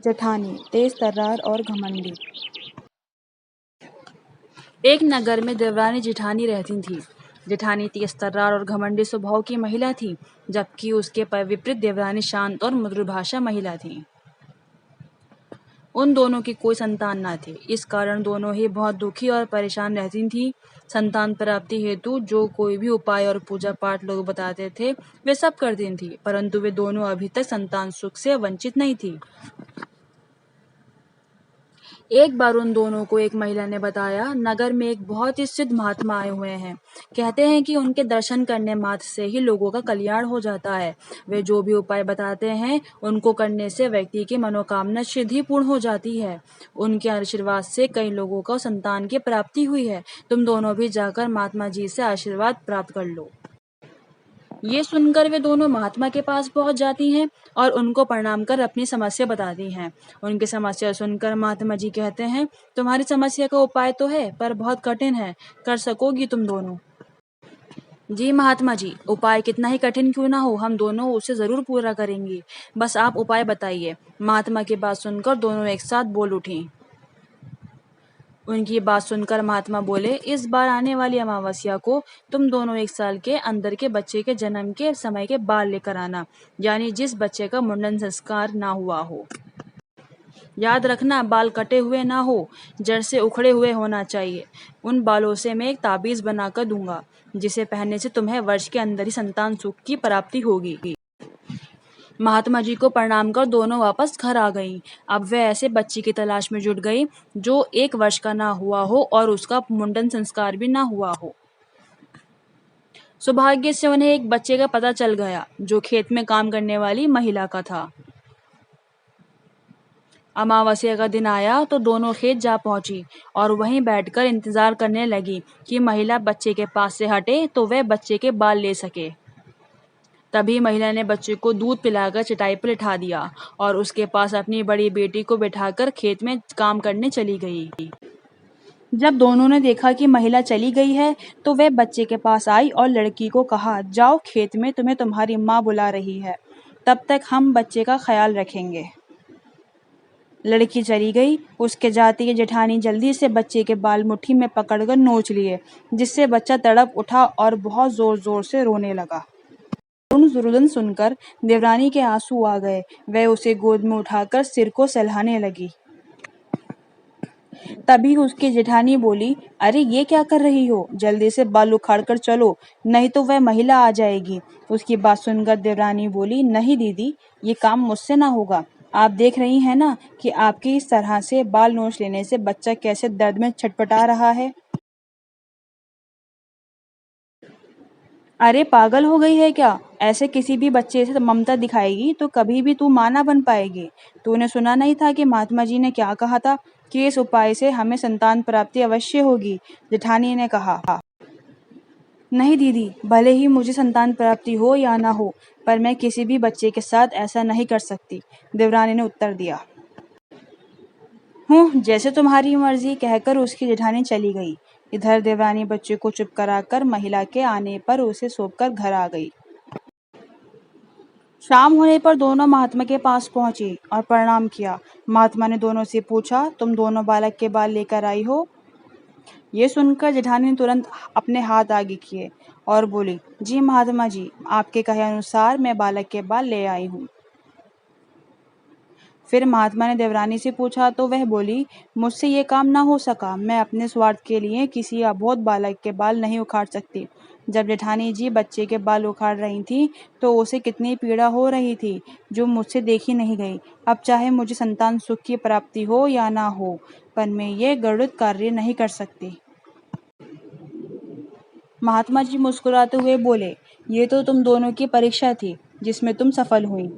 जेठानी तेज तर्रार और घमंडी। एक नगर में देवरानी जेठानी रहती थी। जेठानी तेज तर्रार और घमंडी स्वभाव की महिला थी, जबकि उसके विपरीत देवरानी शांत और मृदुभाषा महिला थी। उन दोनों की कोई संतान न थी। इस कारण दोनों ही बहुत दुखी और परेशान रहती थीं। संतान प्राप्ति हेतु जो कोई भी उपाय और पूजा पाठ लोग बताते थे, वे सब करती थीं, परंतु वे दोनों अभी तक संतान सुख से वंचित नहीं थी। एक बार उन दोनों को एक महिला ने बताया, नगर में एक बहुत ही सिद्ध महात्मा आए हुए हैं। कहते हैं कि उनके दर्शन करने मात्र से ही लोगों का कल्याण हो जाता है। वे जो भी उपाय बताते हैं, उनको करने से व्यक्ति की मनोकामना सिद्धि पूर्ण हो जाती है। उनके आशीर्वाद से कई लोगों को संतान की प्राप्ति हुई है। तुम दोनों भी जाकर महात्मा जी से आशीर्वाद प्राप्त कर लो। ये सुनकर वे दोनों महात्मा के पास पहुंच जाती हैं और उनको प्रणाम कर अपनी समस्या बताती हैं। उनकी समस्या सुनकर महात्मा जी कहते हैं, तुम्हारी समस्या का उपाय तो है, पर बहुत कठिन है। कर सकोगी तुम दोनों? जी महात्मा जी, उपाय कितना ही कठिन क्यों ना हो, हम दोनों उसे जरूर पूरा करेंगे। बस आप उपाय बताइए। महात्मा की बात सुनकर दोनों एक साथ बोल उठी। उनकी बात सुनकर महात्मा बोले, इस बार आने वाली अमावस्या को तुम दोनों 1 साल के अंदर के बच्चे के जन्म के समय के बाल लेकर आना, यानी जिस बच्चे का मुंडन संस्कार ना हुआ हो। याद रखना, बाल कटे हुए ना हो, जड़ से उखड़े हुए होना चाहिए। उन बालों से मैं एक ताबीज बनाकर दूंगा, जिसे पहनने से तुम्हें वर्ष के अंदर ही संतान सुख की प्राप्ति होगी। महात्मा जी को प्रणाम कर दोनों वापस घर आ गईं। अब वह ऐसे बच्ची की तलाश में जुट गई जो 1 वर्ष का ना हुआ हो और उसका मुंडन संस्कार भी ना हुआ हो। सौभाग्य से उन्हें एक बच्चे का पता चल गया, जो खेत में काम करने वाली महिला का था। अमावस्या का दिन आया तो दोनों खेत जा पहुंची और वहीं बैठकर इंतजार करने लगी कि महिला बच्चे के पास से हटे तो वह बच्चे के बाल ले सके। तभी महिला ने बच्चे को दूध पिलाकर चटाई पर लिटा दिया और उसके पास अपनी बड़ी बेटी को बिठाकर खेत में काम करने चली गई। जब दोनों ने देखा कि महिला चली गई है, तो वह बच्चे के पास आई और लड़की को कहा, जाओ खेत में, तुम्हें तुम्हारी माँ बुला रही है। तब तक हम बच्चे का ख्याल रखेंगे। लड़की चली गई। उसके जाते ही जेठानी जल्दी से बच्चे के बाल मुट्ठी में पकड़कर नोच लिए, जिससे बच्चा तड़प उठा और बहुत जोर जोर से रोने लगा। रुदन सुनकर देवरानी के आंसू आ गए। वह उसे गोद में उठाकर सिर को सहलाने लगी। तभी उसकी जेठानी बोली, अरे ये क्या कर रही हो, जल्दी से बाल उखाड़ कर चलो, नहीं तो वह महिला आ जाएगी। उसकी बात सुनकर देवरानी बोली, नहीं दीदी, ये काम मुझसे ना होगा। आप देख रही हैं ना कि आपकी इस तरह से बाल नोच लेने से बच्चा कैसे दर्द में छटपटा रहा है। अरे पागल हो गई है क्या? ऐसे किसी भी बच्चे से ममता दिखाएगी तो कभी भी तू मां ना बन पाएगी। तूने सुना नहीं था कि महात्मा जी ने क्या कहा था कि इस उपाय से हमें संतान प्राप्ति अवश्य होगी? जेठानी ने कहा। नहीं दीदी, भले ही मुझे संतान प्राप्ति हो या ना हो, पर मैं किसी भी बच्चे के साथ ऐसा नहीं कर सकती, देवरानी ने उत्तर दिया। जैसे तुम्हारी मर्जी, कहकर उसकी जेठानी चली गई। इधर देवरानी बच्चे को चुप कराकर महिला के आने पर उसे सौंपकर घर आ गई। शाम होने पर दोनों महात्मा के पास पहुंची और प्रणाम किया। महात्मा ने दोनों से पूछा, तुम दोनों बालक के बाल लेकर आई हो? ये सुनकर जेठानी ने तुरंत अपने हाथ आगे किए और बोली, जी महात्मा जी, आपके कहे अनुसार मैं बालक के बाल ले आई हूँ। फिर महात्मा ने देवरानी से पूछा तो वह बोली, मुझसे ये काम ना हो सका। मैं अपने स्वार्थ के लिए किसी अबोध बालक के बाल नहीं उखाड़ सकती। जब जेठानी जी बच्चे के बाल उखाड़ रही थी तो उसे कितनी पीड़ा हो रही थी, जो मुझसे देखी नहीं गई। अब चाहे मुझे संतान सुख की प्राप्ति हो या ना हो, पर मैं ये गलत कार्य नहीं कर सकती। महात्मा जी मुस्कुराते हुए बोले, ये तो तुम दोनों की परीक्षा थी, जिसमें तुम सफल हुई।